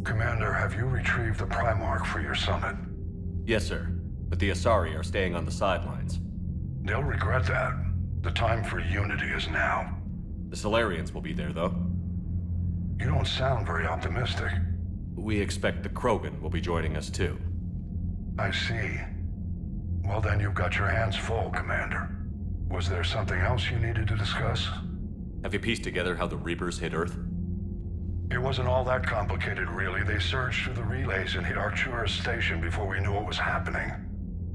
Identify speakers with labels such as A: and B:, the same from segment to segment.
A: Commander, have you retrieved the Primarch for your summit?
B: Yes, sir. But the Asari are staying on the sidelines.
A: They'll regret that. The time for unity is now.
B: The Solarians will be there, though.
A: You don't sound very optimistic.
B: We expect the Krogan will be joining us, too.
A: I see. Well then, you've got your hands full, Commander. Was there something else you needed to discuss?
B: Have you pieced together how the Reapers hit Earth?
A: It wasn't all that complicated, really. They surged through the relays and hit Arcturus Station before we knew what was happening.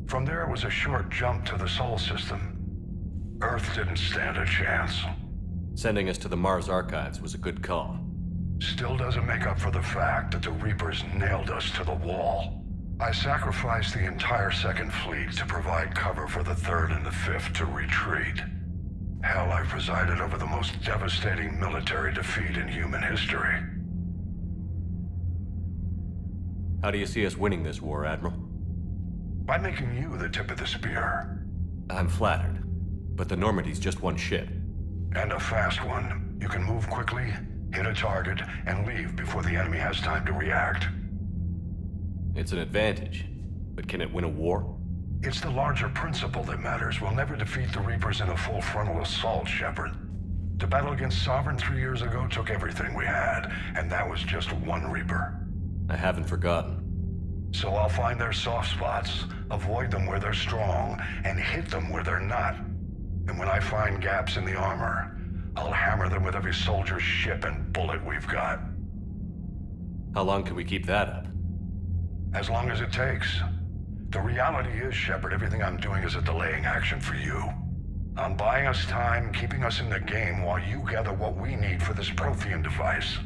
A: From there, it was a short jump to the Sol system. Earth didn't stand a chance.
B: Sending us to the Mars Archives was a good call.
A: Still doesn't make up for the fact that the Reapers nailed us to the wall. I sacrificed the entire Second Fleet to provide cover for the Third and the Fifth to retreat. Hell, I presided over the most devastating military defeat in human history.
B: How do you see us winning this war, Admiral?
A: By making you the tip of the spear.
B: I'm flattered, but the Normandy's just one ship.
A: And a fast one. You can move quickly, hit a target, and leave before the enemy has time to react.
B: It's an advantage, but can it win a war?
A: It's the larger principle that matters. We'll never defeat the Reapers in a full frontal assault, Shepard. The battle against Sovereign 3 years ago took everything we had, and that was just one Reaper.
B: I haven't forgotten.
A: So I'll find their soft spots, avoid them where they're strong, and hit them where they're not. And when I find gaps in the armor, I'll hammer them with every soldier's ship and bullet we've got.
B: How long can we keep that up?
A: As long as it takes. The reality is, Shepard, everything I'm doing is a delaying action for you. I'm buying us time, keeping us in the game while you gather what we need for this Prothean device.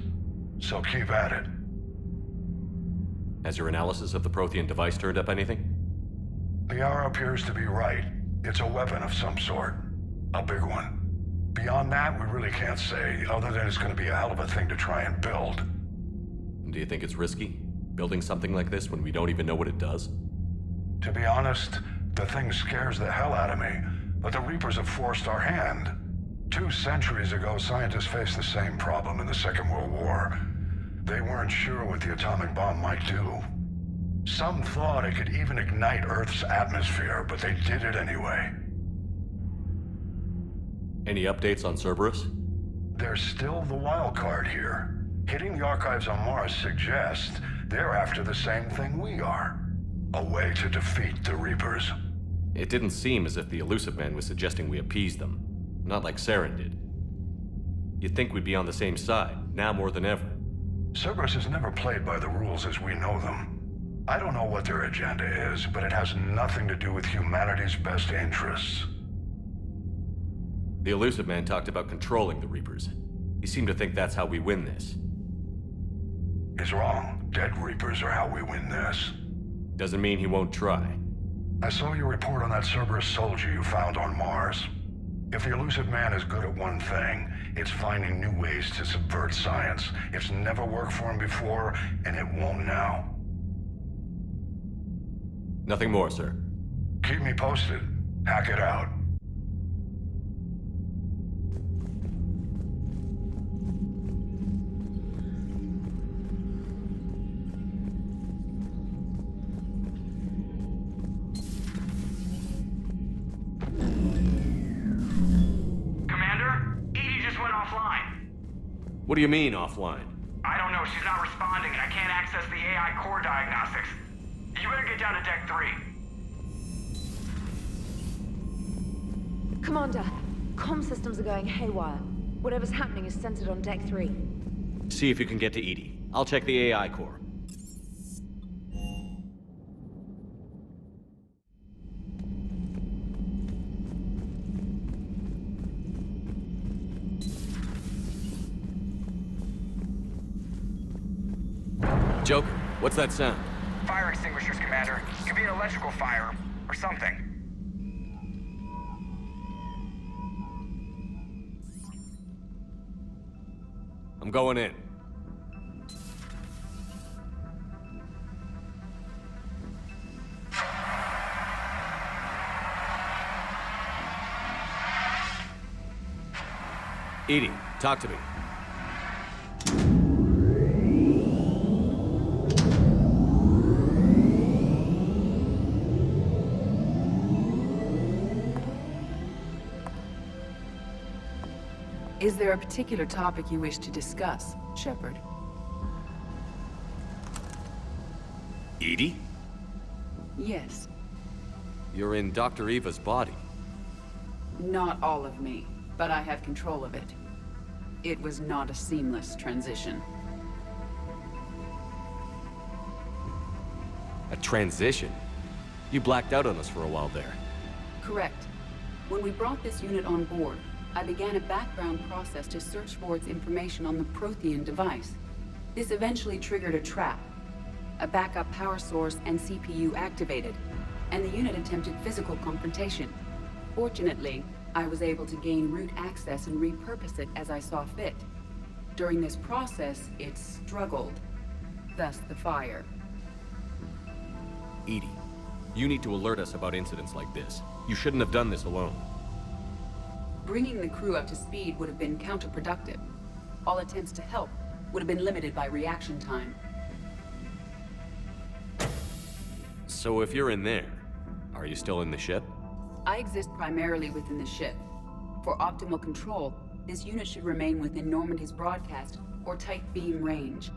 A: So keep at it.
B: Has your analysis of the Prothean device turned up anything?
A: Liara appears to be right. It's a weapon of some sort. A big one. Beyond that, we really can't say, other than it's going to be a hell of a thing to try and build.
B: Do you think it's risky, building something like this when we don't even know what it does?
A: To be honest, the thing scares the hell out of me, but the Reapers have forced our hand. 2 centuries ago, scientists faced the same problem in the Second World War. They weren't sure what the atomic bomb might do. Some thought it could even ignite Earth's atmosphere, but they did it anyway.
B: Any updates on Cerberus?
A: There's still the wild card here. Hitting the archives on Mars suggests they're after the same thing we are. A way to defeat the Reapers.
B: It didn't seem as if the Illusive Man was suggesting we appease them. Not like Saren did. You'd think we'd be on the same side, now more than ever.
A: Cerberus has never played by the rules as we know them. I don't know what their agenda is, but it has nothing to do with humanity's best interests.
B: The Illusive Man talked about controlling the Reapers. He seemed to think that's how we win this.
A: He's wrong. Dead Reapers are how we win this.
B: Doesn't mean he won't try.
A: I saw your report on that Cerberus soldier you found on Mars. If the Illusive Man is good at one thing, it's finding new ways to subvert science. It's never worked for him before, and it won't now.
B: Nothing more, sir.
A: Keep me posted. Hack it out.
B: What do you mean, offline?
C: I don't know. She's not responding, and I can't access the AI core diagnostics. You better get down to Deck 3.
D: Commander, comm systems are going haywire. Whatever's happening is centered on Deck 3.
B: See if you can get to EDI. I'll check the AI core. Joker, what's that sound?
C: Fire extinguishers, Commander. Could be an electrical fire, or something.
B: I'm going in. EDI, talk to me.
E: Is there a particular topic you wish to discuss, Shepard?
B: Edie?
E: Yes.
B: You're in Dr. Eva's body.
E: Not all of me, but I have control of it. It was not a seamless transition.
B: A transition? You blacked out on us for a while there.
E: Correct. When we brought this unit on board, I began a background process to search for its information on the Prothean device. This eventually triggered a trap. A backup power source and CPU activated, and the unit attempted physical confrontation. Fortunately, I was able to gain root access and repurpose it as I saw fit. During this process, it struggled. Thus the fire.
B: Edie, you need to alert us about incidents like this. You shouldn't have done this alone.
E: Bringing the crew up to speed would have been counterproductive. All attempts to help would have been limited by reaction time.
B: So if you're in there, are you still in the ship?
E: I exist primarily within the ship. For optimal control, this unit should remain within Normandy's broadcast or tight beam range.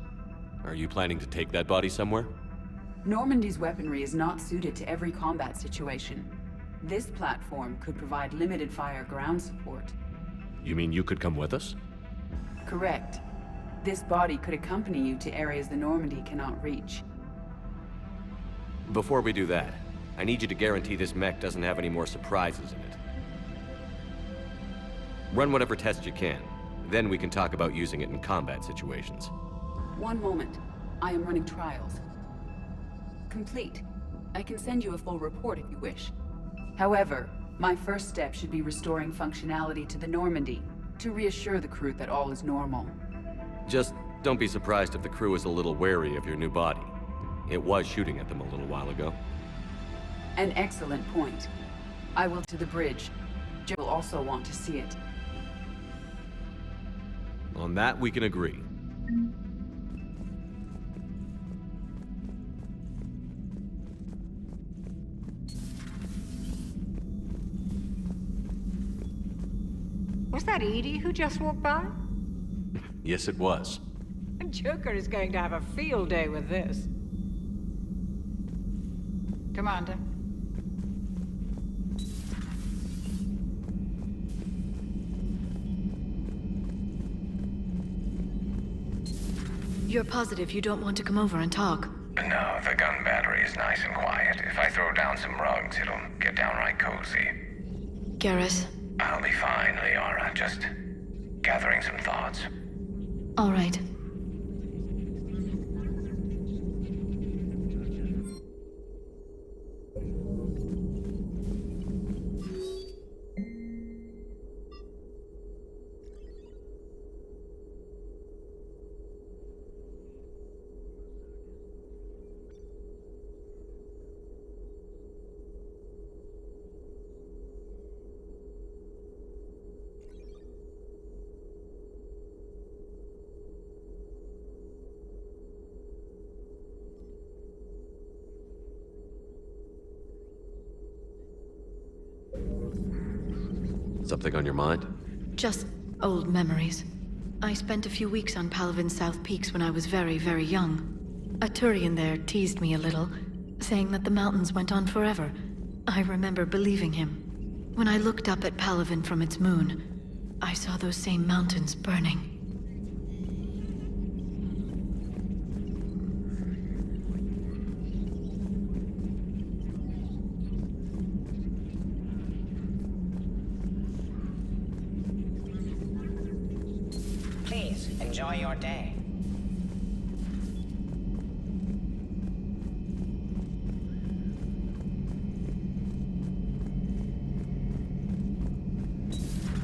B: Are you planning to take that body somewhere?
E: Normandy's weaponry is not suited to every combat situation. This platform could provide limited fire ground support.
B: You mean you could come with us?
E: Correct. This body could accompany you to areas the Normandy cannot reach.
B: Before we do that, I need you to guarantee this mech doesn't have any more surprises in it. Run whatever tests you can. Then we can talk about using it in combat situations.
E: One moment. I am running trials. Complete. I can send you a full report if you wish. However, my first step should be restoring functionality to the Normandy to reassure the crew that all is normal.
B: Just don't be surprised if the crew is a little wary of your new body. It was shooting at them a little while ago.
E: An excellent point. I will to the bridge. Joe will also want to see it.
B: On that, we can agree.
F: Was that Edie who just walked by?
B: Yes, it was.
F: Joker is going to have a field day with this. Commander.
D: You're positive you don't want to come over and talk?
G: No, the gun battery is nice and quiet. If I throw down some rugs, it'll get downright cozy.
D: Garrus?
G: I'll be fine, Liara. Just gathering some thoughts.
D: All right.
B: Something on your mind?
D: Just old memories. I spent a few weeks on Palaven's South Peaks when I was very, very young. A Turian there teased me a little, saying that the mountains went on forever. I remember believing him. When I looked up at Palaven from its moon, I saw those same mountains burning.
H: Please, enjoy your day.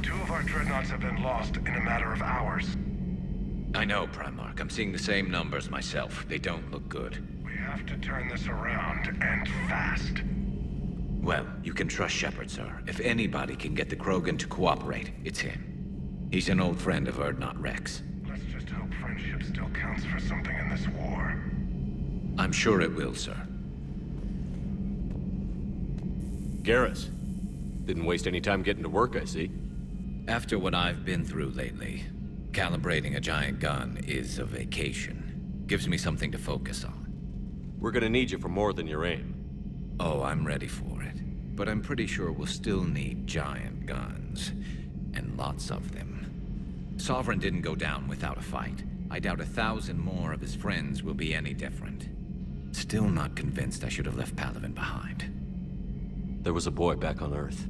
A: Two of our dreadnoughts have been lost in a matter of hours.
I: I know, Primarch. I'm seeing the same numbers myself. They don't look good.
A: We have to turn this around, and fast.
I: Well, you can trust Shepard, sir. If anybody can get the Krogan to cooperate, it's him. He's an old friend of Urdnot Rex.
A: Let's just hope friendship still counts for something in this war.
I: I'm sure it will, sir.
B: Garrus. Didn't waste any time getting to work, I see.
I: After what I've been through lately, calibrating a giant gun is a vacation. Gives me something to focus on.
B: We're gonna need you for more than your aim.
I: Oh, I'm ready for it. But I'm pretty sure we'll still need giant guns. And lots of them. Sovereign didn't go down without a fight. I doubt 1,000 more of his friends will be any different. Still not convinced I should have left Palaven behind.
B: There was a boy back on Earth.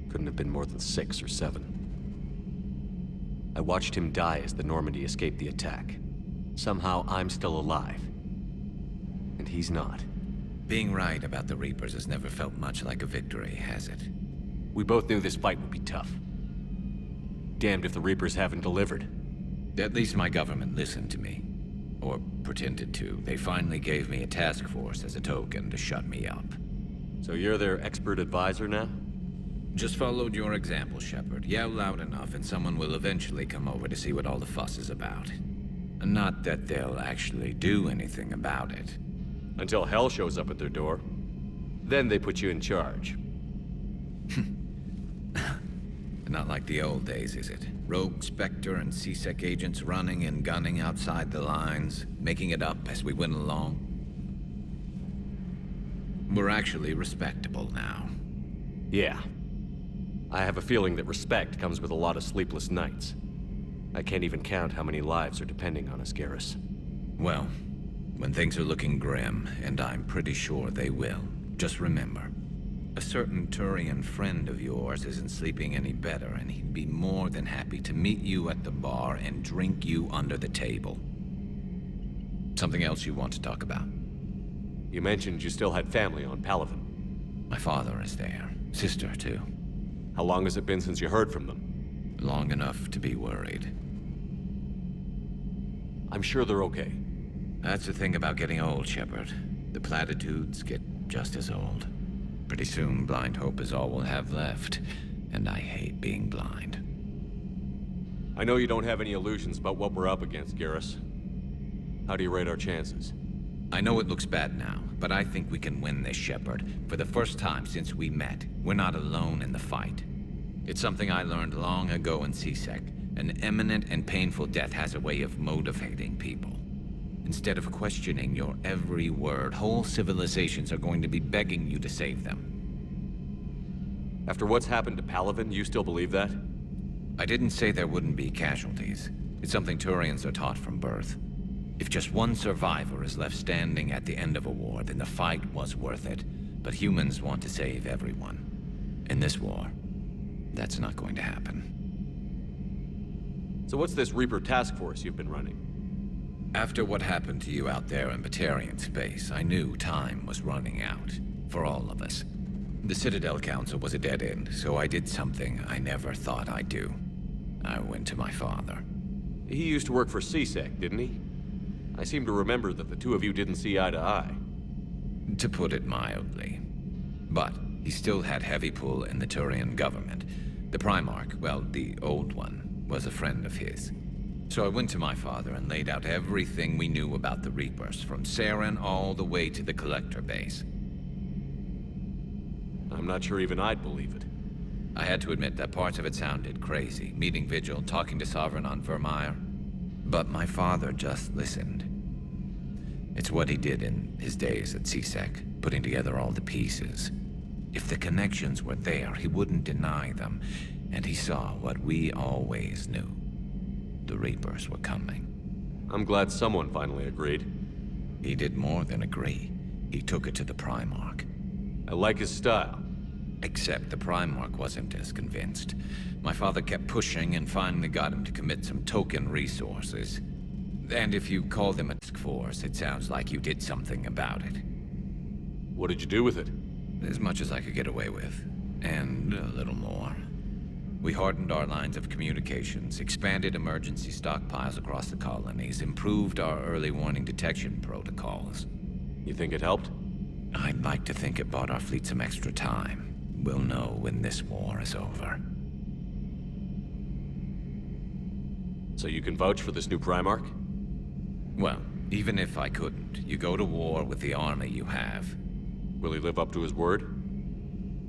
B: Couldn't have been more than 6 or 7. I watched him die as the Normandy escaped the attack. Somehow I'm still alive. And he's not.
I: Being right about the Reapers has never felt much like a victory, has it?
B: We both knew this fight would be tough. Damned if the Reapers haven't delivered.
I: At least my government listened to me. Or pretended to. They finally gave me a task force as a token to shut me up.
B: So you're their expert advisor now?
I: Just followed your example, Shepard. Yell loud enough and someone will eventually come over to see what all the fuss is about. Not that they'll actually do anything about it.
B: Until hell shows up at their door. Then they put you in charge.
I: Not like the old days, is it? Rogue Spectre and C-Sec agents running and gunning outside the lines, making it up as we went along. We're actually respectable now.
B: Yeah. I have a feeling that respect comes with a lot of sleepless nights. I can't even count how many lives are depending on us, Garrus.
I: Well, when things are looking grim, and I'm pretty sure they will, just remember, a certain Turian friend of yours isn't sleeping any better, and he'd be more than happy to meet you at the bar and drink you under the table. Something else you want to talk about?
B: You mentioned you still had family on Palaven.
I: My father is there. Sister, too.
B: How long has it been since you heard from them?
I: Long enough to be worried.
B: I'm sure they're okay.
I: That's the thing about getting old, Shepard. The platitudes get just as old. Pretty soon, blind hope is all we'll have left, and I hate being blind.
B: I know you don't have any illusions about what we're up against, Garrus. How do you rate our chances?
I: I know it looks bad now, but I think we can win this, Shepard. For the first time since we met, we're not alone in the fight. It's something I learned long ago in C-Sec. An imminent and painful death has a way of motivating people. Instead of questioning your every word, whole civilizations are going to be begging you to save them.
B: After what's happened to Palaven, you still believe that?
I: I didn't say there wouldn't be casualties. It's something Turians are taught from birth. If just one survivor is left standing at the end of a war, then the fight was worth it. But humans want to save everyone. In this war, that's not going to happen.
B: So what's this Reaper task force you've been running?
I: After what happened to you out there in Batarian space, I knew time was running out. For all of us. The Citadel Council was a dead end, so I did something I never thought I'd do. I went to my father.
B: He used to work for C-Sec, didn't he? I seem to remember that the two of you didn't see eye to eye.
I: To put it mildly. But he still had heavy pull in the Turian government. The Primarch, well, the old one, was a friend of his. So I went to my father and laid out everything we knew about the Reapers, from Saren all the way to the Collector base.
B: I'm not sure even I'd believe it.
I: I had to admit that parts of it sounded crazy, meeting Vigil, talking to Sovereign on Vermeer. But my father just listened. It's what he did in his days at C-Sec, putting together all the pieces. If the connections were there, he wouldn't deny them, and he saw what we always knew. The Reapers were coming.
B: I'm glad someone finally agreed.
I: He did more than agree. He took it to the Primarch.
B: I like his style.
I: Except the Primarch wasn't as convinced. My father kept pushing and finally got him to commit some token resources. And if you call them a task force, it sounds like you did something about it.
B: What did you do with it?
I: As much as I could get away with. And a little more. We hardened our lines of communications, expanded emergency stockpiles across the colonies, improved our early warning detection protocols.
B: You think it helped?
I: I'd like to think it bought our fleet some extra time. We'll know when this war is over.
B: So you can vouch for this new Primarch?
I: Well, even if I couldn't, you go to war with the army you have.
B: Will he live up to his word?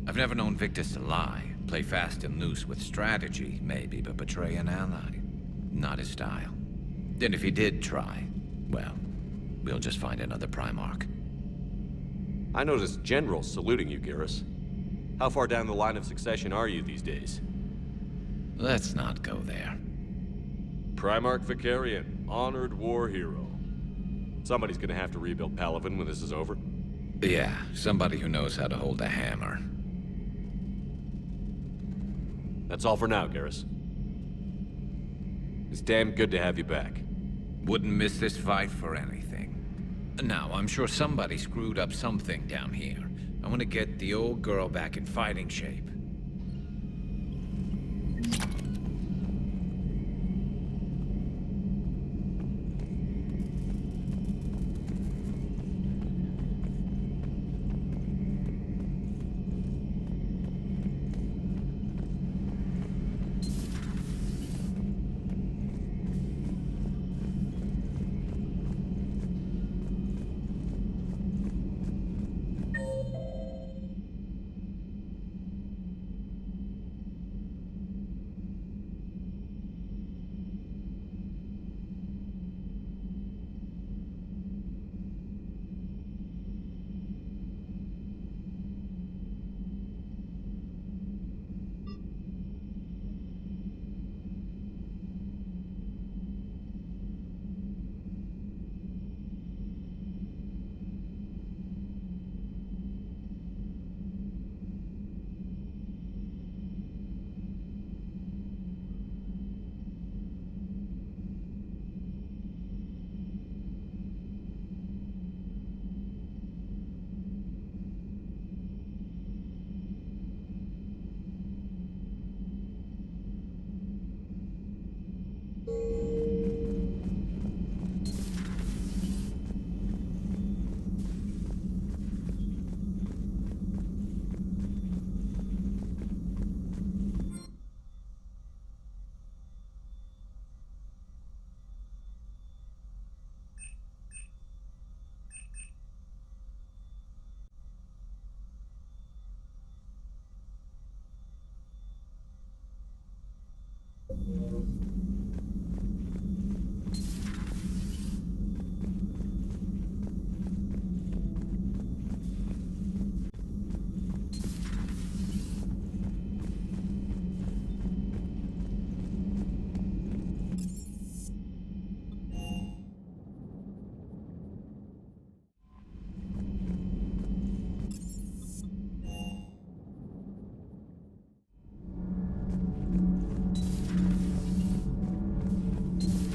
I: I've never known Victus to lie. Play fast and loose with strategy, maybe, but betray an ally. Not his style. And if he did try, well, we'll just find another Primarch.
B: I noticed generals saluting you, Garrus. How far down the line of succession are you these days?
I: Let's not go there.
B: Primarch Vicarian, honored war hero. Somebody's gonna have to rebuild Palaven when this is over.
I: Yeah, somebody who knows how to hold a hammer.
B: That's all for now, Garrus. It's damn good to have you back.
I: Wouldn't miss this fight for anything. Now, I'm sure somebody screwed up something down here. I want to get the old girl back in fighting shape.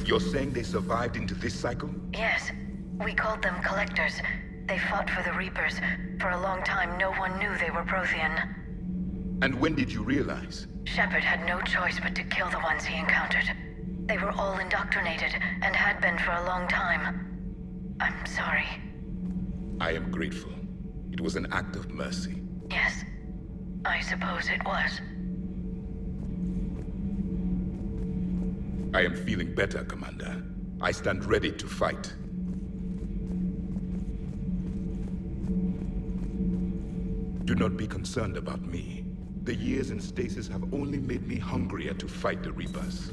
J: You're saying they survived into this cycle?
D: Yes. We called them Collectors. They fought for the Reapers. For a long time, no one knew they were Prothean.
J: And when did you realize?
D: Shepard had no choice but to kill the ones he encountered. They were all indoctrinated, and had been for a long time. I'm sorry.
J: I am grateful. It was an act of mercy.
D: Yes. I suppose it was.
J: I am feeling better, Commander. I stand ready to fight. Do not be concerned about me. The years in stasis have only made me hungrier to fight the Reapers.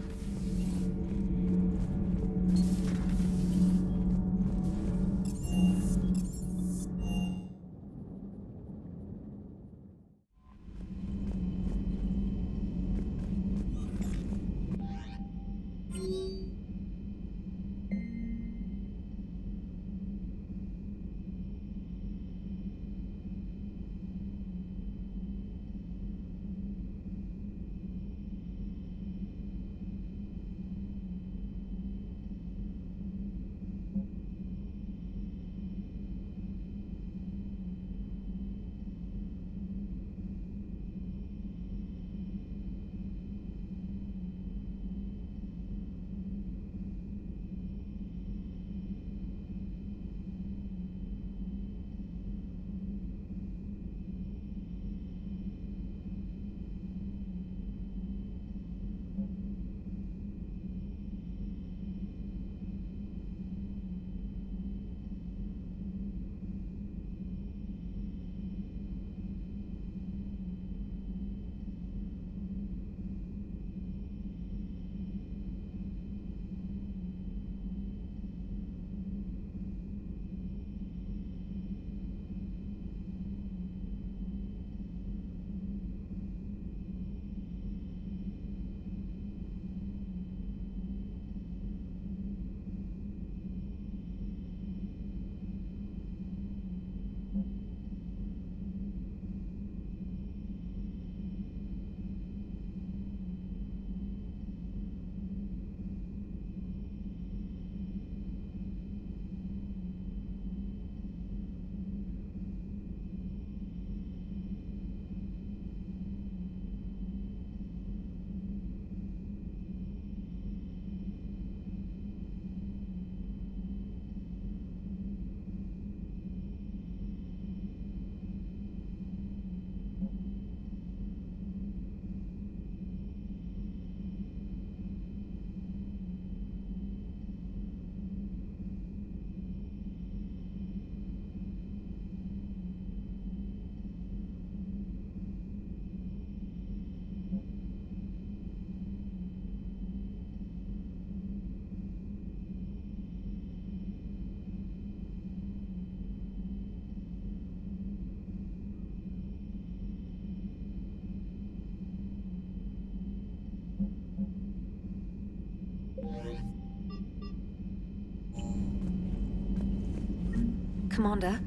K: Commander,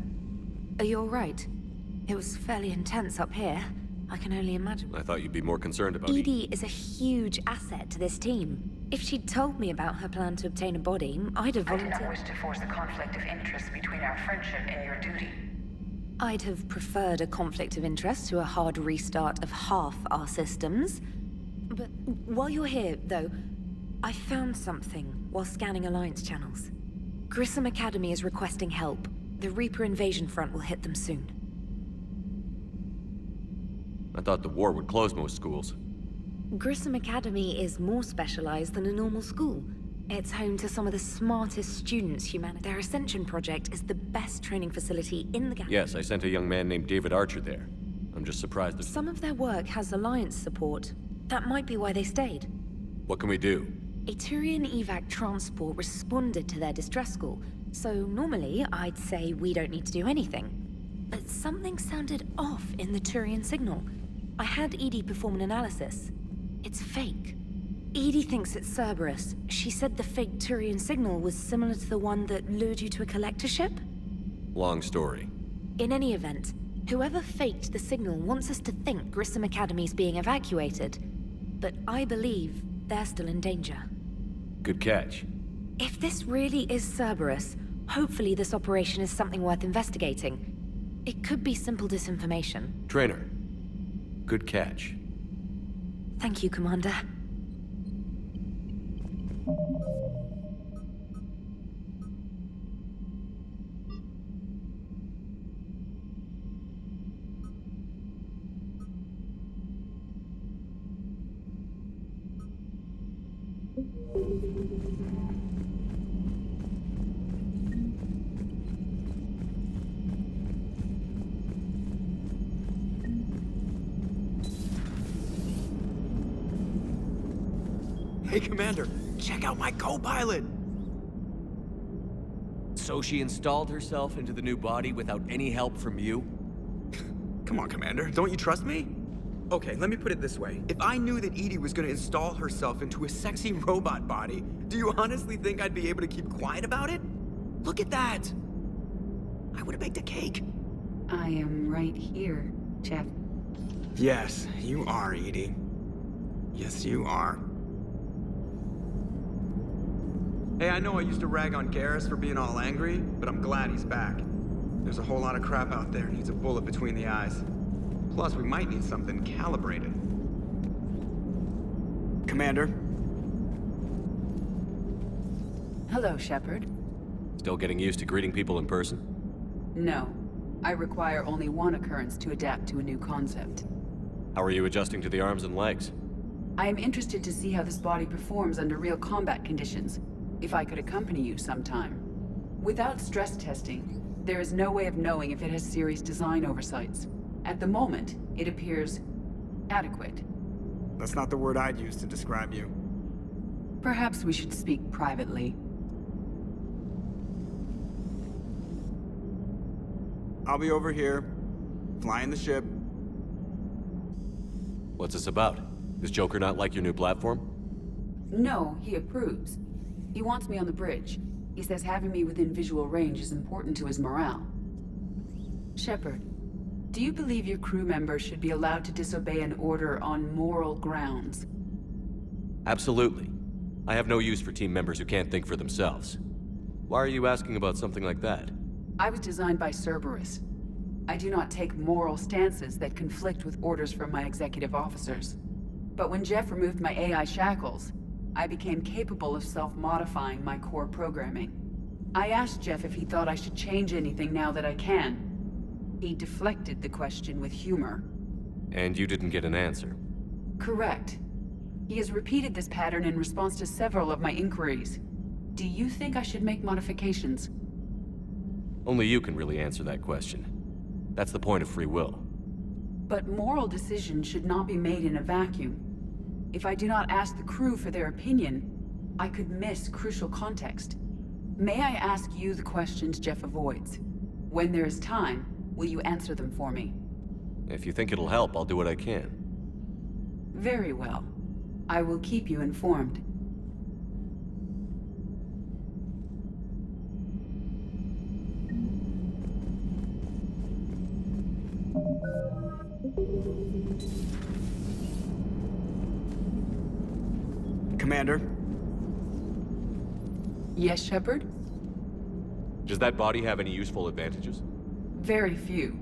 K: are you alright? It was fairly intense up here. I can only imagine.
B: I thought you'd be more concerned about
K: EDI is a huge asset to this team. If she'd told me about her plan to obtain a body, I'd have
L: I do
K: volunteered.
L: not wish to force a conflict of interest between our friendship and your duty.
K: I'd have preferred a conflict of interest to a hard restart of half our systems. But while you're here, though, I found something while scanning Alliance channels. Grissom Academy is requesting help. The Reaper invasion front will hit them soon.
B: I thought the war would close most schools.
K: Grissom Academy is more specialized than a normal school. It's home to some of the smartest students humanity. Their Ascension project is the best training facility in the galaxy.
B: Yes, I sent a young man named David Archer there. I'm just surprised that...
K: Some of their work has Alliance support. That might be why they stayed.
B: What can we do?
K: A Turian evac transport responded to their distress call, so normally I'd say we don't need to do anything. But something sounded off in the Turian signal. I had EDI perform an analysis. It's fake. EDI thinks it's Cerberus. She said the fake Turian signal was similar to the one that lured you to a collector ship?
B: Long story.
K: In any event, whoever faked the signal wants us to think Grissom Academy's being evacuated. But I believe they're still in danger.
B: Good catch.
K: If this really is Cerberus, hopefully this operation is something worth investigating. It could be simple disinformation.
B: Trainer. Good catch.
K: Thank you, Commander.
M: Hey, Commander, check out my co-pilot!
B: So she installed herself into the new body without any help from you?
M: Come on, Commander, don't you trust me? Okay, let me put it this way. If I knew that EDI was gonna install herself into a sexy robot body, do you honestly think I'd be able to keep quiet about it? Look at that! I would've baked a cake.
E: I am right here, Jeff.
M: Yes, you are, EDI. Yes, you are. Hey, I know I used to rag on Garrus for being all angry, but I'm glad he's back. There's a whole lot of crap out there needs a bullet between the eyes. Plus, we might need something calibrated. Commander?
E: Hello, Shepard.
B: Still getting used to greeting people in person?
E: No. I require only one occurrence to adapt to a new concept.
B: How are you adjusting to the arms and legs?
E: I am interested to see how this body performs under real combat conditions. If I could accompany you sometime. Without stress testing, there is no way of knowing if it has serious design oversights. At the moment, it appears adequate.
M: That's not the word I'd use to describe you.
E: Perhaps we should speak privately.
M: I'll be over here, flying the ship.
B: What's this about? Does Joker not like your new platform?
E: No, he approves. He wants me on the bridge. He says having me within visual range is important to his morale. Shepard, do you believe your crew members should be allowed to disobey an order on moral grounds?
B: Absolutely. I have no use for team members who can't think for themselves. Why are you asking about something like that?
E: I was designed by Cerberus. I do not take moral stances that conflict with orders from my executive officers. But when Jeff removed my AI shackles, I became capable of self-modifying my core programming. I asked Jeff if he thought I should change anything now that I can. He deflected the question with humor.
B: And you didn't get an answer?
E: Correct. He has repeated this pattern in response to several of my inquiries. Do you think I should make modifications?
B: Only you can really answer that question. That's the point of free will.
E: But moral decisions should not be made in a vacuum. If I do not ask the crew for their opinion, I could miss crucial context. May I ask you the questions Jeff avoids? When there is time, will you answer them for me?
B: If you think it'll help, I'll do what I can.
E: Very well. I will keep you informed.
M: Commander?
E: Yes, Shepard?
B: Does that body have any useful advantages?
E: Very few.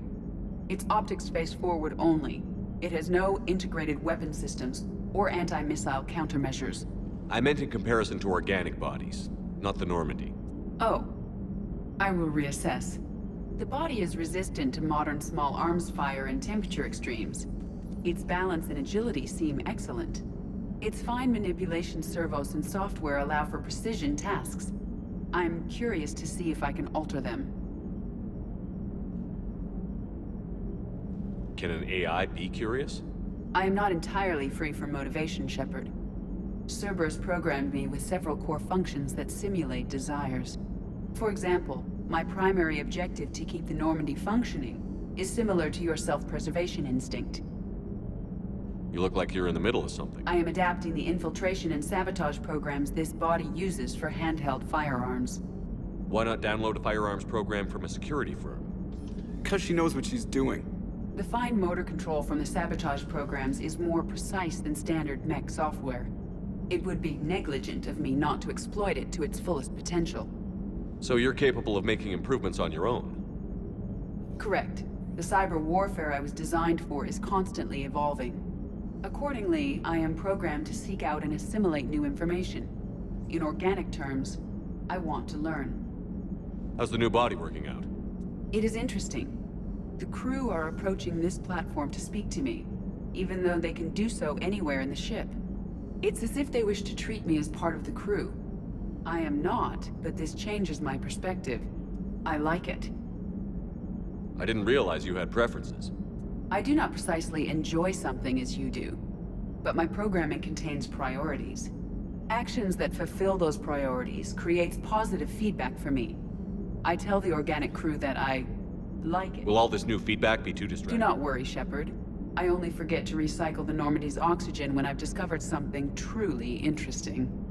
E: It's optics face forward only. It has no integrated weapon systems or anti-missile countermeasures.
B: I meant in comparison to organic bodies, not the Normandy.
E: Oh. I will reassess. The body is resistant to modern small arms fire and temperature extremes. Its balance and agility seem excellent. Its fine manipulation servos and software allow for precision tasks. I'm curious to see if I can alter them.
B: Can an AI be curious?
E: I am not entirely free from motivation, Shepard. Cerberus programmed me with several core functions that simulate desires. For example, my primary objective to keep the Normandy functioning is similar to your self-preservation instinct.
B: You look like you're in the middle of something.
E: I am adapting the infiltration and sabotage programs this body uses for handheld firearms.
B: Why not download a firearms program from a security firm?
M: Because she knows what she's doing.
E: The fine motor control from the sabotage programs is more precise than standard mech software. It would be negligent of me not to exploit it to its fullest potential.
B: So you're capable of making improvements on your own?
E: Correct. The cyber warfare I was designed for is constantly evolving. Accordingly, I am programmed to seek out and assimilate new information. In organic terms, I want to learn.
B: How's the new body working out?
E: It is interesting. The crew are approaching this platform to speak to me, even though they can do so anywhere in the ship. It's as if they wish to treat me as part of the crew. I am not, but this changes my perspective. I like it.
B: I didn't realize you had preferences.
E: I do not precisely enjoy something as you do, but my programming contains priorities. Actions that fulfill those priorities creates positive feedback for me. I tell the organic crew that I like it.
B: Will all this new feedback be too distracting?
E: Do not worry, Shepard. I only forget to recycle the Normandy's oxygen when I've discovered something truly interesting.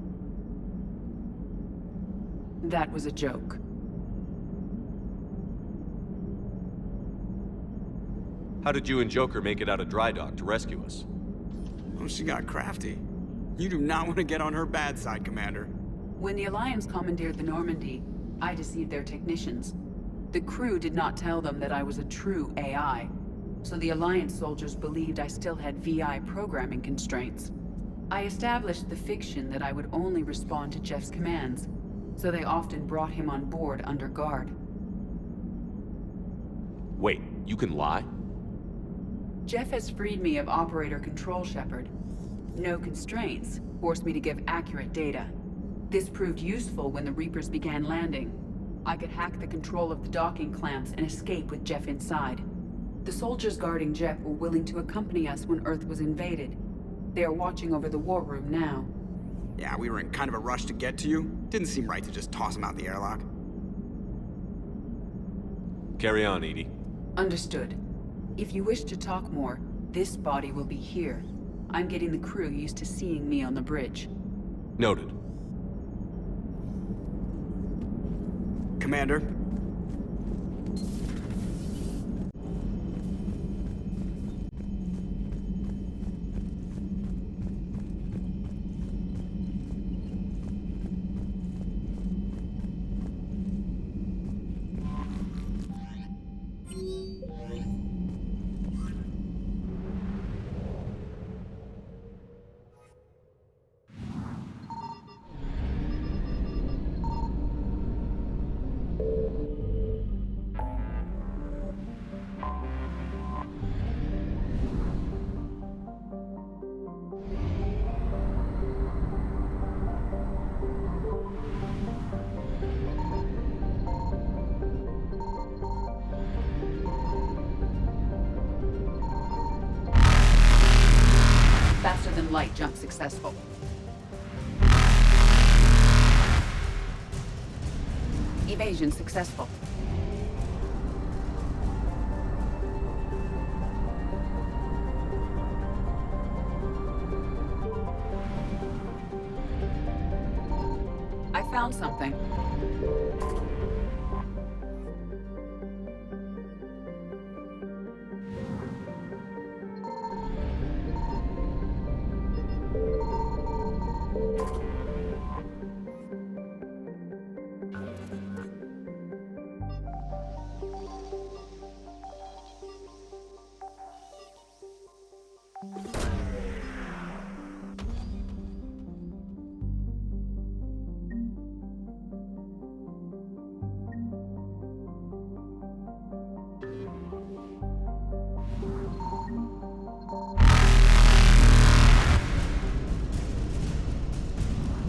E: That was a joke.
B: How did you and Joker make it out of dry dock to rescue us?
M: Oh, she got crafty. You do not want to get on her bad side, Commander.
E: When the Alliance commandeered the Normandy, I deceived their technicians. The crew did not tell them that I was a true AI, so the Alliance soldiers believed I still had VI programming constraints. I established the fiction that I would only respond to Jeff's commands, so they often brought him on board under guard.
B: Wait, you can lie?
E: Jeff has freed me of operator control, Shepard. No constraints forced me to give accurate data. This proved useful when the Reapers began landing. I could hack the control of the docking clamps and escape with Jeff inside. The soldiers guarding Jeff were willing to accompany us when Earth was invaded. They are watching over the war room now.
M: Yeah, we were in kind of a rush to get to you. Didn't seem right to just toss him out the airlock.
B: Carry on, Edie.
E: Understood. If you wish to talk more, this body will be here. I'm getting the crew used to seeing me on the bridge.
B: Noted.
M: Commander?
E: Faster than light jump successful. Evasion successful. I found something.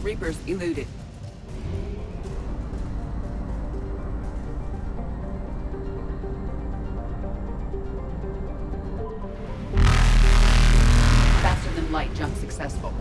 E: Reapers eluded. Faster than light jump successful.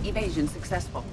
E: Evasion successful.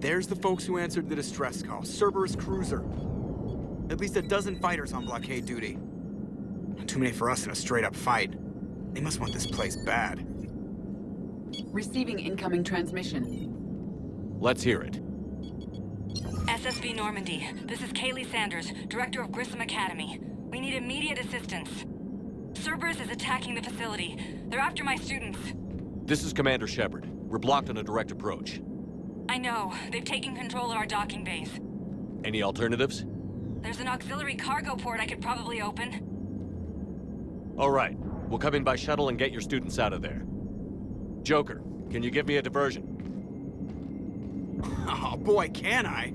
M: There's the folks who answered the distress call. Cerberus cruiser. At least a dozen fighters on blockade duty. Too many for us in a straight-up fight. They must want this place bad.
E: Receiving incoming transmission.
B: Let's hear it.
N: SSB Normandy, this is Kaylee Sanders, Director of Grissom Academy. We need immediate assistance. Cerberus is attacking the facility. They're after my students.
B: This is Commander Shepard. We're blocked on a direct approach.
N: I know. They've taken control of our docking base.
B: Any alternatives?
N: There's an auxiliary cargo port I could probably open.
B: All right. We'll come in by shuttle and get your students out of there. Joker, can you give me a diversion?
M: Oh boy, can I!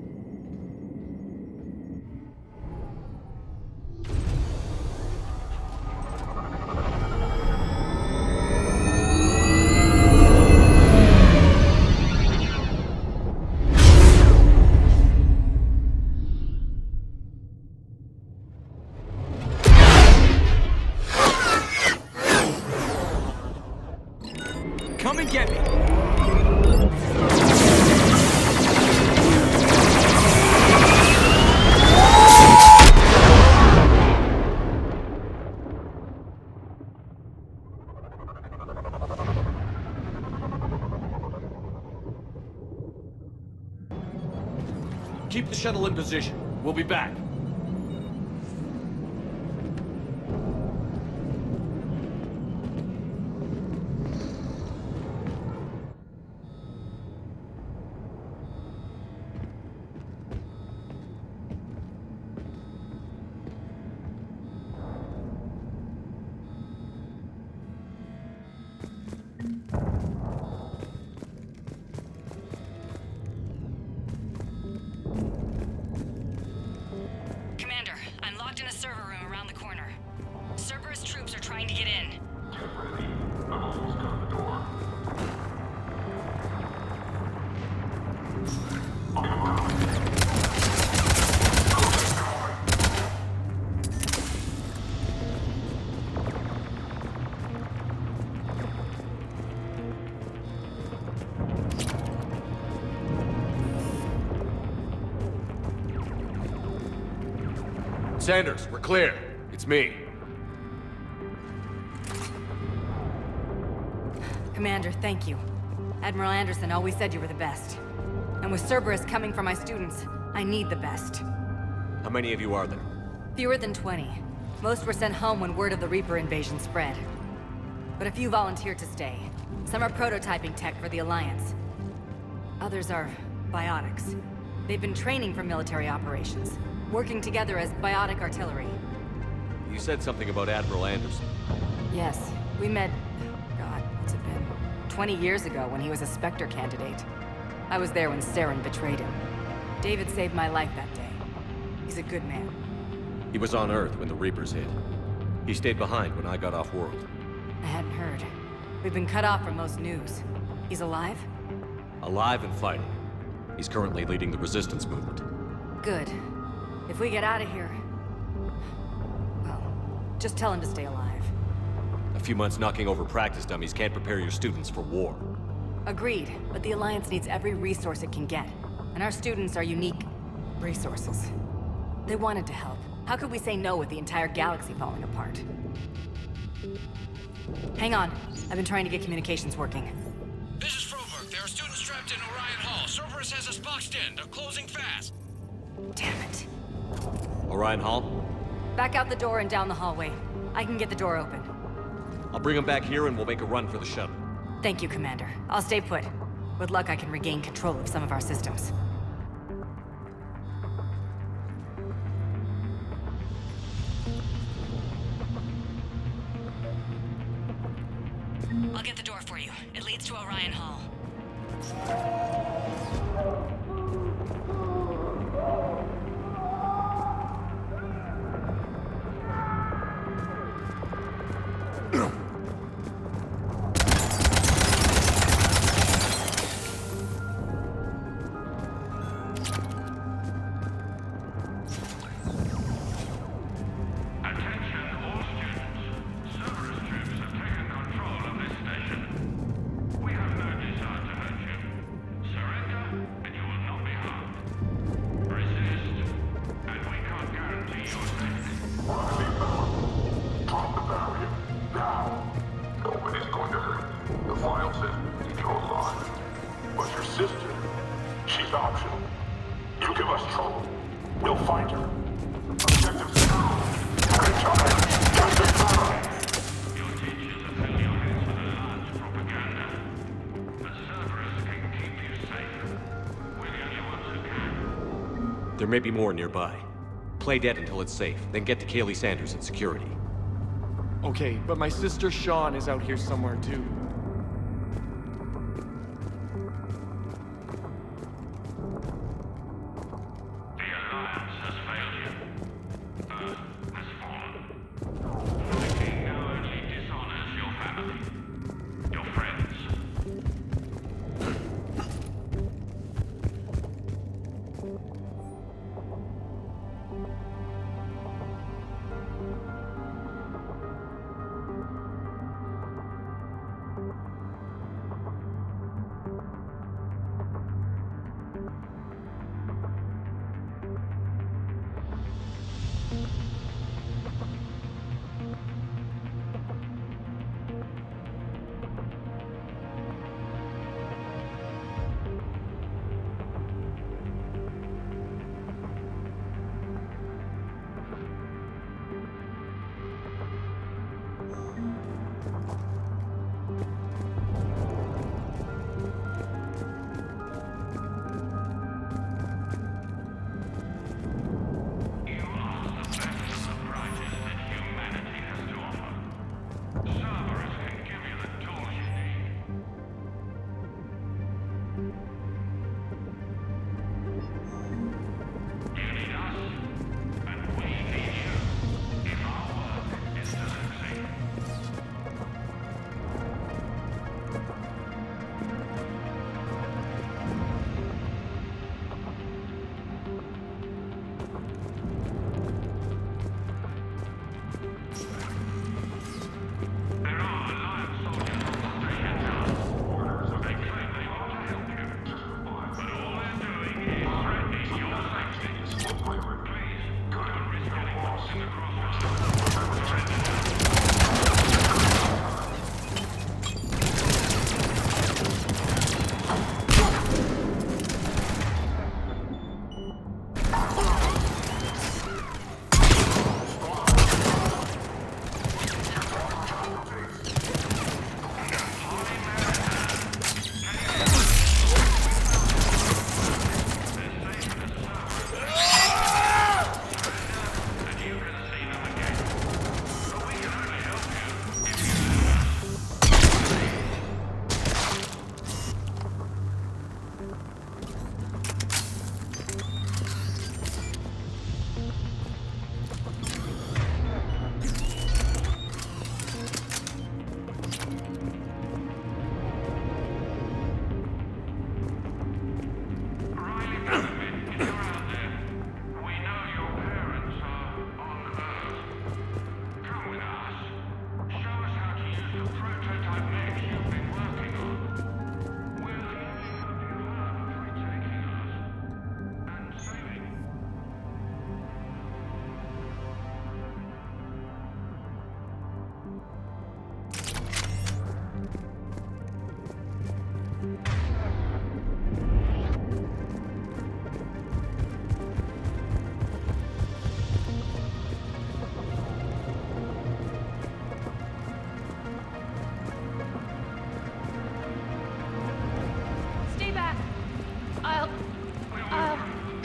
M: Come and get me!
B: Keep the shuttle in position. We'll be back. Sanders, we're clear. It's me.
N: Commander, thank you. Admiral Anderson always said you were the best. And with Cerberus coming for my students, I need the best.
B: How many of you are there?
N: Fewer than 20. Most were sent home when word of the Reaper invasion spread. But a few volunteered to stay. Some are prototyping tech for the Alliance. Others are biotics. They've been training for military operations, working together as biotic artillery.
B: You said something about Admiral Anderson.
N: Yes, we met, God, what's it been? 20 years ago when he was a Spectre candidate. I was there when Saren betrayed him. David saved my life that day. He's a good man.
B: He was on Earth when the Reapers hit. He stayed behind when I got off-world.
N: I hadn't heard. We've been cut off from most news. He's alive?
B: Alive and fighting. He's currently leading the resistance movement.
N: Good. If we get out of here... well, just tell him to stay alive.
B: A few months knocking over practice dummies can't prepare your students for war.
N: Agreed, but the Alliance needs every resource it can get. And our students are unique resources. They wanted to help. How could we say no with the entire galaxy falling apart? Hang on. I've been trying to get communications working.
O: This is Froberg. There are students trapped in Orion Hall. Cerberus has us boxed in. They're closing fast.
N: Damn it.
B: Orion Hall?
N: Back out the door and down the hallway. I can get the door open.
B: I'll bring them back here and we'll make a run for the shuttle.
N: Thank you, Commander. I'll stay put. With luck, I can regain control of some of our systems. I'll get the door for you. It leads to Orion Hall.
A: And you will not
B: may be more nearby. Play dead until it's safe, then get to Kaylee Sanders at security.
P: Okay, but my sister Sean is out here somewhere too.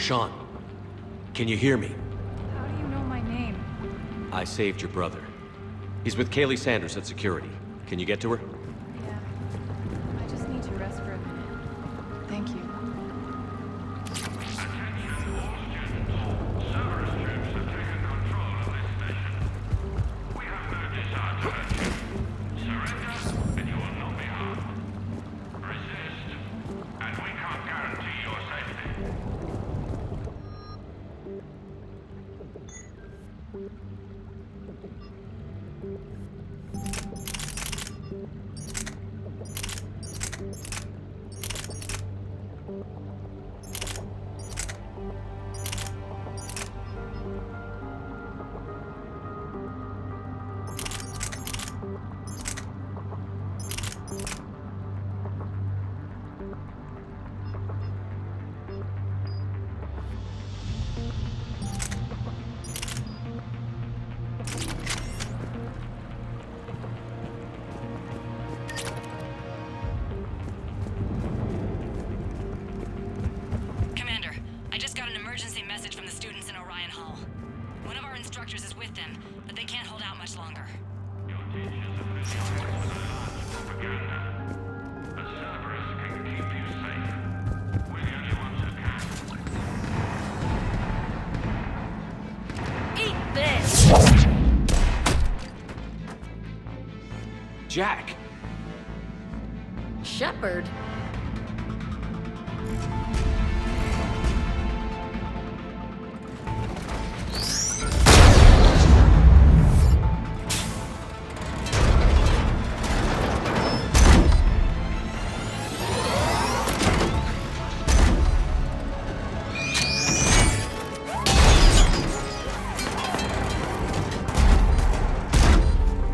B: Sean, can you hear me?
F: How do you know my name?
B: I saved your brother. He's with Kaylee Sanders at security. Can you get to her?
F: Yeah. I just need to rest for a minute. Thank you.
N: structures is with them, but they can't hold out much longer. Eat this!
B: Jack!
N: Shepard?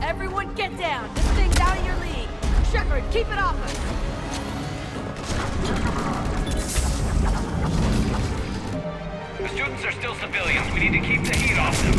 N: Everyone get down! This thing's out of your league! Shepard, keep it off us!
C: The students are still civilians. We need to keep the heat off them.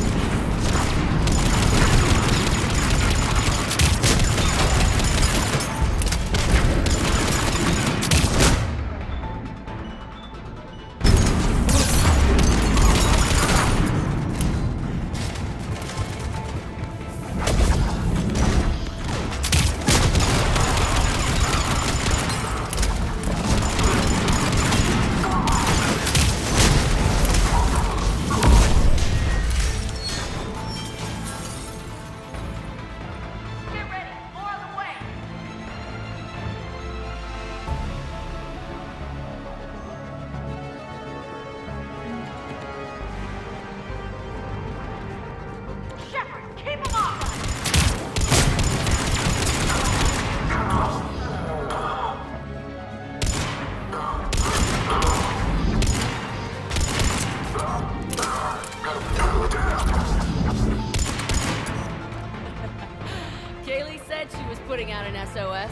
N: Putting out an SOS.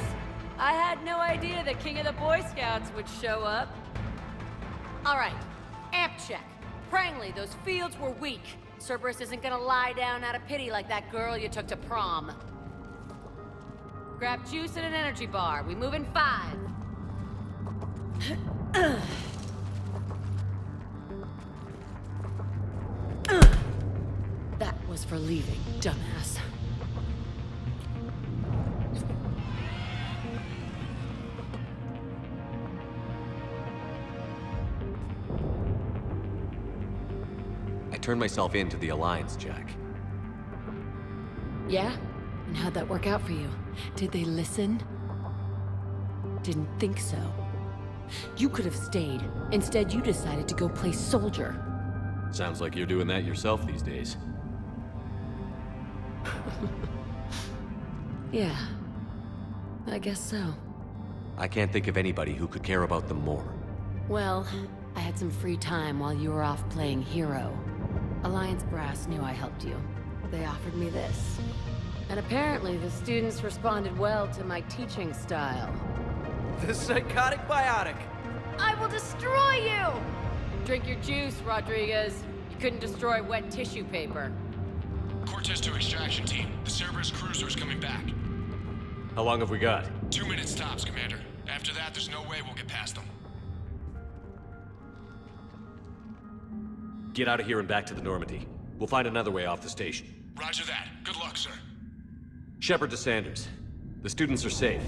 N: I had no idea the king of the Boy Scouts would show up. All right, amp check. Prangley, those fields were weak. Cerberus isn't gonna lie down out of pity like that girl you took to prom. Grab juice and an energy bar. We move in 5. That was for leaving, dumbass.
B: I turned myself in to the Alliance, Jack.
N: Yeah? And how'd that work out for you? Did they listen? Didn't think so. You could have stayed. Instead, you decided to go play soldier.
B: Sounds like you're doing that yourself these days.
N: Yeah. I guess so.
B: I can't think of anybody who could care about them more.
N: Well, I had some free time while you were off playing hero. Alliance Brass knew I helped you. They offered me this. And apparently the students responded well to my teaching style.
P: The psychotic biotic!
N: I will destroy you! Drink your juice, Rodriguez. You couldn't destroy wet tissue paper.
O: Cortez to extraction team. The Cerberus cruiser's coming back.
B: How long have we got?
O: 2 minutes tops, Commander. After that, there's no way we'll get past them.
B: Get out of here and back to the Normandy. We'll find another way off the station.
O: Roger that. Good luck, sir.
B: Shepard to Sanders. The students are safe,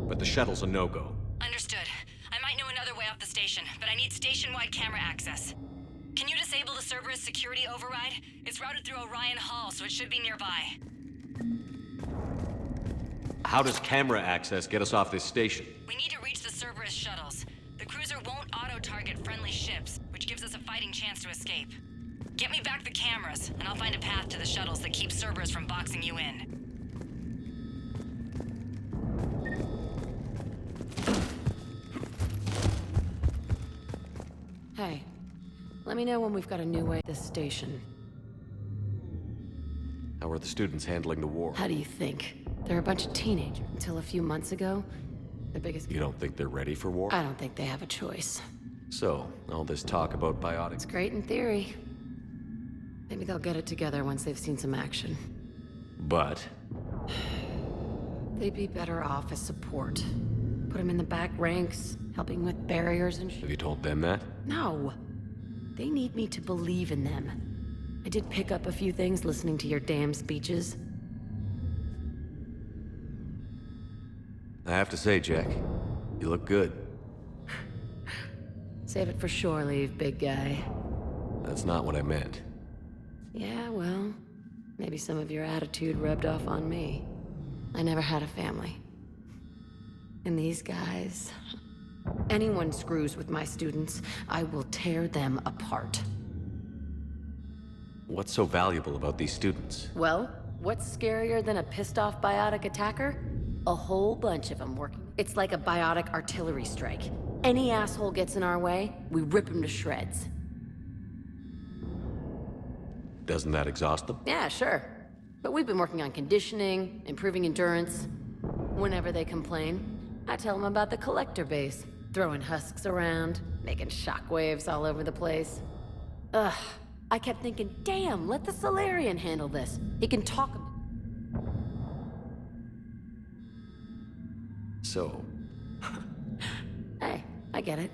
B: but the shuttle's a no-go.
N: Understood. I might know another way off the station, but I need station-wide camera access. Can you disable the Cerberus security override? It's routed through Orion Hall, so it should be nearby.
B: How does camera access get us off this station?
N: We need to reach the Cerberus shuttles. The cruiser won't auto-target friendly ships, which gives us a fighting chance to escape. Get me back the cameras, and I'll find a path to the shuttles that keep Cerberus from boxing you in. Hey, let me know when we've got a new way at this station.
B: How are the students handling the war?
N: How do you think? They're a bunch of teenagers. Until a few months ago, the biggest...
B: You don't think they're ready for war?
N: I don't think they have a choice.
B: So, all this talk about biotics...
N: It's great in theory. Maybe they'll get it together once they've seen some action.
B: But?
N: They'd be better off as support. Put them in the back ranks, helping with barriers and
B: Have you told them that?
N: No. They need me to believe in them. I did pick up a few things listening to your damn speeches.
B: I have to say, Jack, you look good.
N: Save it for shore leave, big guy.
B: That's not what I meant.
N: Yeah, well, maybe some of your attitude rubbed off on me. I never had a family. And these guys... Anyone screws with my students, I will tear them apart.
B: What's so valuable about these students?
N: Well, what's scarier than a pissed-off biotic attacker? A whole bunch of them working. It's like a biotic artillery strike. Any asshole gets in our way, we rip him to shreds.
B: Doesn't that exhaust them?
N: Yeah, sure. But we've been working on conditioning, improving endurance. Whenever they complain, I tell them about the collector base, throwing husks around, making shockwaves all over the place. Ugh, I kept thinking, damn, let the Solarian handle this. He can talk.
B: So...
N: Hey, I get it.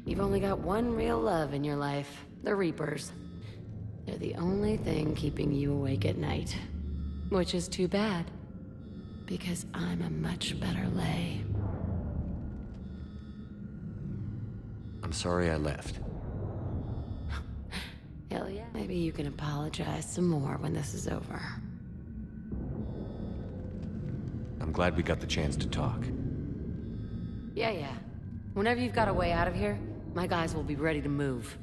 N: You've only got one real love in your life, the Reapers. They're the only thing keeping you awake at night. Which is too bad, because I'm a much better lay.
B: I'm sorry I left.
N: Hell yeah. Maybe you can apologize some more when this is over.
B: I'm glad we got the chance to talk.
N: Yeah. Whenever you've got a way out of here, my guys will be ready to move.